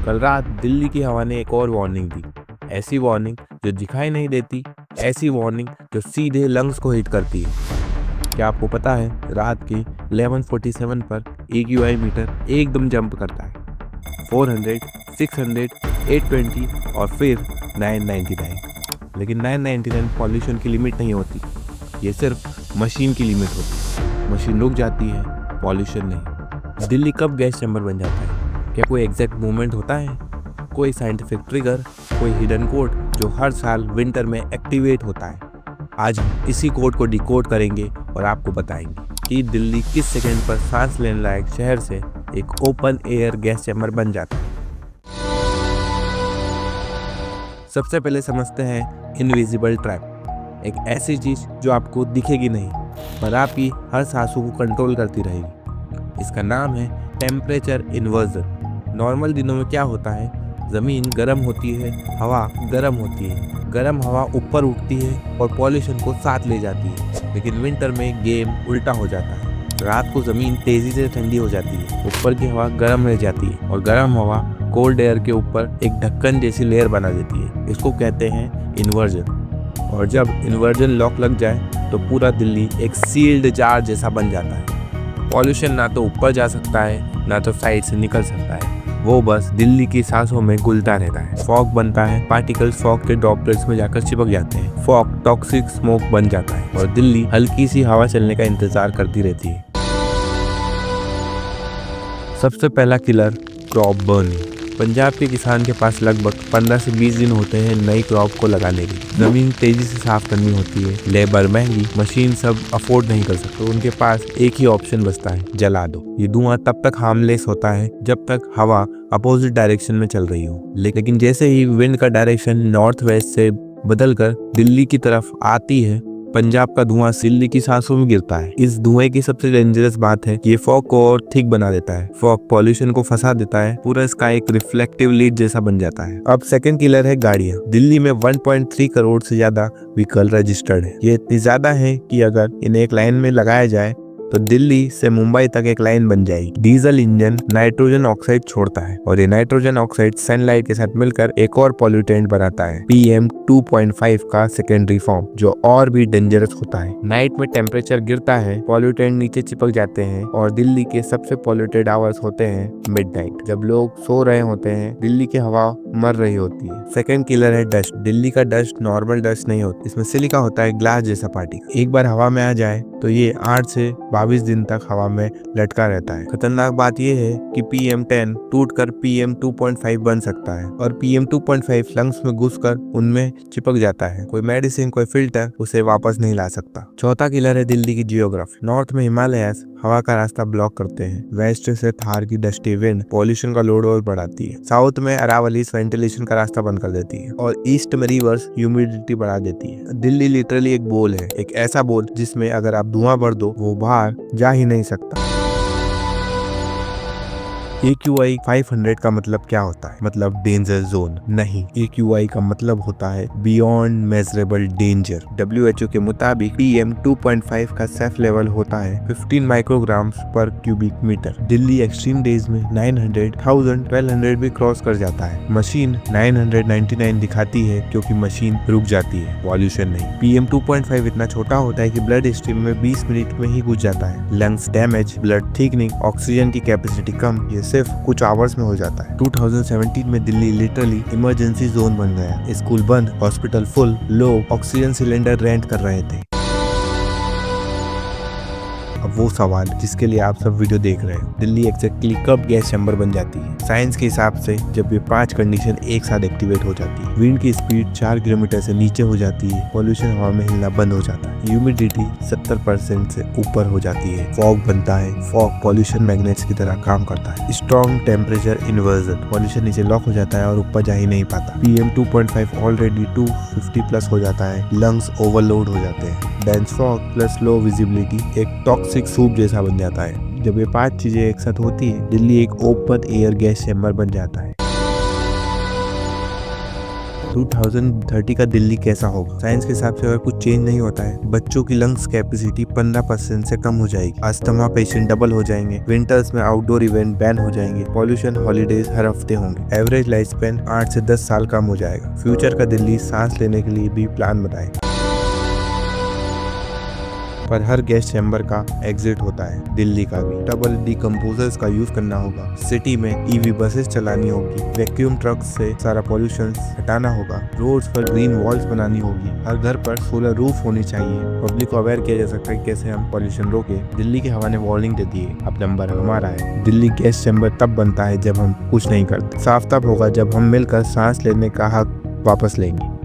कल रात दिल्ली की हवा ने एक और वार्निंग दी। ऐसी वार्निंग जो दिखाई नहीं देती, ऐसी वार्निंग जो सीधे लंग्स को हिट करती है। क्या आपको पता है रात के 11:47 पर AQI मीटर एकदम जंप करता है। 400, 600, 820 और फिर 999। लेकिन 999 पॉल्यूशन की लिमिट नहीं होती, ये सिर्फ मशीन की लिमिट होती है। मशीन रुक जाती है, पॉल्यूशन नहीं। दिल्ली कब गैस चैम्बर बन जाता है? क्या कोई एग्जैक्ट मूवमेंट होता है? कोई साइंटिफिक ट्रिगर, कोई हिडन कोड जो हर साल विंटर में एक्टिवेट होता है? आज हम इसी कोड को डिकोड करेंगे और आपको बताएंगे कि दिल्ली किस सेकंड पर सांस लेने लायक शहर से एक ओपन एयर गैस चैम्बर बन जाता है। सबसे पहले समझते हैं इनविजिबल ट्रैप। एक ऐसी चीज जो आपको दिखेगी नहीं पर आपकी हर सांसों को कंट्रोल करती रहेगी। इसका नाम है टेम्परेचर इन्वर्जन। नॉर्मल दिनों में क्या होता है, ज़मीन गर्म होती है, हवा गर्म होती है, गर्म हवा ऊपर उठती है और पॉल्यूशन को साथ ले जाती है। लेकिन विंटर में गेम उल्टा हो जाता है। रात को ज़मीन तेज़ी से ठंडी हो जाती है, ऊपर की हवा गर्म रह जाती है और गर्म हवा कोल्ड एयर के ऊपर एक ढक्कन जैसी लेयर बना देती है। इसको कहते हैं इन्वर्जन। और जब इन्वर्जन लॉक लग जाए तो पूरा दिल्ली एक सील्ड जार जैसा बन जाता है। पॉल्यूशन ना तो ऊपर जा सकता है, ना तो साइड से निकल सकता है। वो बस दिल्ली की सांसों में घुलता रहता है। फॉग बनता है, पार्टिकल्स फॉग के ड्रॉपलेट्स में जाकर चिपक जाते हैं। फॉग टॉक्सिक स्मोक बन जाता है और दिल्ली हल्की सी हवा चलने का इंतजार करती रहती है। सबसे पहला किलर, क्रॉप बर्निंग। पंजाब के किसान के पास लगभग 15 से 20 दिन होते हैं नई क्रॉप को लगाने के। जमीन तेजी से साफ करनी होती है, लेबर महंगी, मशीन सब अफोर्ड नहीं कर सकते। उनके पास एक ही ऑप्शन बचता है, जला दो। ये धुआं तब तक हार्मलेस होता है जब तक हवा अपोजिट डायरेक्शन में चल रही हो। लेकिन जैसे ही विंड का डायरेक्शन नॉर्थ वेस्ट से बदलकर दिल्ली की तरफ आती है, पंजाब का धुआं दिल्ली की सांसों में गिरता है। इस धुएं की सबसे डेंजरस बात है कि ये फॉग को और थिक बना देता है। फॉग पॉल्यूशन को फंसा देता है, पूरा इसका एक रिफ्लेक्टिव लीड जैसा बन जाता है। अब सेकंड किलर है गाड़ियां। दिल्ली में 1.3 करोड़ से ज्यादा व्हीकल रजिस्टर्ड है। ये इतनी ज्यादा है कि अगर इन्हें एक लाइन में लगाया जाए तो दिल्ली से मुंबई तक एक लाइन बन जाएगी। डीजल इंजन नाइट्रोजन ऑक्साइड छोड़ता है और ये नाइट्रोजन ऑक्साइड सनलाइट के साथ मिलकर एक और पॉल्यूटेंट बनाता है, PM 2.5 का सेकेंडरी फॉर्म, जो और भी डेंजरस होता है। नाइट में टेम्परेचर गिरता है, पॉल्यूटेंट नीचे चिपक जाते हैं और दिल्ली के सबसे पॉल्यूटेड आवर्स होते हैं मिडनाइट, जब लोग सो रहे होते हैं, दिल्ली की हवा मर रही होती है। सेकेंड किलर है डस्ट। दिल्ली का डस्ट नॉर्मल डस्ट नहीं होता, इसमें सिलिका होता है, ग्लास जैसा पार्टिकल। एक बार हवा में आ जाए तो ये 8 से 22 दिन तक हवा में लटका रहता है। खतरनाक बात यह है कि PM 10 टूटकर PM 2.5 बन सकता है और PM 2.5 लंग्स में घुसकर उनमें चिपक जाता है। कोई मेडिसिन, कोई फिल्टर उसे वापस नहीं ला सकता। चौथा किलर है दिल्ली की जियोग्राफी। नॉर्थ में हिमालयस हवा का रास्ता ब्लॉक करते हैं। वेस्ट से थार की डस्टी विंड पॉल्यूशन का लोड और बढ़ाती है। साउथ में अरावलीज वेंटिलेशन का रास्ता बंद कर देती है और ईस्ट में रिवर्स ह्यूमिडिटी बढ़ा देती है। दिल्ली लिटरली एक बोल है, एक ऐसा बोल जिसमें अगर आप धुआं भर दो वो बाहर जा ही नहीं सकता। AQI 500 का मतलब क्या होता है? मतलब डेंजर जोन नहीं। AQI का मतलब होता है बियॉन्ड मेजरेबल डेंजर। WHO के मुताबिक PM 2.5 का सेफ लेवल होता है 15 micrograms per cubic metre. Delhi extreme days में 900, 1000, 1200 भी क्रॉस कर जाता है। मशीन 999 दिखाती है क्योंकि मशीन रुक जाती है, पॉल्यूशन नहीं। PM 2.5 इतना छोटा होता है कि ब्लड स्ट्रीम में 20 मिनट में ही घुस जाता है। Lungs damage, blood thickening, oxygen की कैपेसिटी कम, ये सिर्फ कुछ आवर्स में हो जाता है। 2017 में दिल्ली लिटरली इमरजेंसी जोन बन गया। स्कूल बंद, हॉस्पिटल फुल, लोग ऑक्सीजन सिलेंडर रेंट कर रहे थे। अब वो सवाल जिसके लिए आप सब वीडियो देख रहे हो, दिल्ली एग्जैक्टली कब गैस चैम्बर बन जाती है? साइंस के हिसाब से जब ये 5 कंडीशन एक साथ एक्टिवेट हो जाती है। विंड की स्पीड 4 किलोमीटर से नीचे हो जाती है, पॉल्यूशन हवा में हिलना बंद हो जाता है, ह्यूमिडिटी 70% से ऊपर हो जाती है, फॉग बनता है, फॉग पॉल्यूशन मैग्नेट्स की तरह काम करता है, स्ट्रॉन्ग टेम्परेचर इन्वर्जन, पॉल्यूशन नीचे लॉक हो जाता है और ऊपर जा ही नहीं पाता, PM 2.5 ऑलरेडी 250 प्लस हो जाता है, लंग्स ओवरलोड हो जाते हैं, dense fog plus low visibility एक टॉक्सिक सूप जैसा बन जाता है। जब ये 5 चीजें एक साथ होती है, दिल्ली एक ओपन एयर गैस चैम्बर बन जाता है। 2030 का दिल्ली कैसा होगा? साइंस के हिसाब से अगर कुछ चेंज नहीं होता है, बच्चों की लंग्स कैपेसिटी 15% से कम हो जाएगी, अस्थमा पेशेंट डबल हो जाएंगे, विंटर्स में आउटडोर इवेंट बैन हो जाएंगे, पॉल्यूशन हॉलीडेज हर हफ्ते होंगे, एवरेज लाइफ स्पेन 8 से 10 साल कम हो जाएगा। फ्यूचर का दिल्ली सांस लेने के लिए भी प्लान बनाए, पर हर गैस चैम्बर का एग्जिट होता है, दिल्ली का भी। डबल डिकम्पोजर्स का यूज करना होगा, सिटी में ईवी बसेस चलानी होगी, वैक्यूम ट्रक से सारा पॉल्यूशन हटाना होगा, रोड्स पर ग्रीन वॉल्स बनानी होगी, हर घर पर सोलर रूफ होनी चाहिए। पब्लिक को अवेयर किया जा सकता है कैसे हम पॉल्यूशन रोके। दिल्ली की हवा ने वार्निंग दे दी है, अब नंबर हमारा है। दिल्ली गैस चैम्बर तब बनता है जब हम कुछ नहीं करते, साफ तब होगा जब हम मिलकर सांस लेने का हक वापस लेंगे।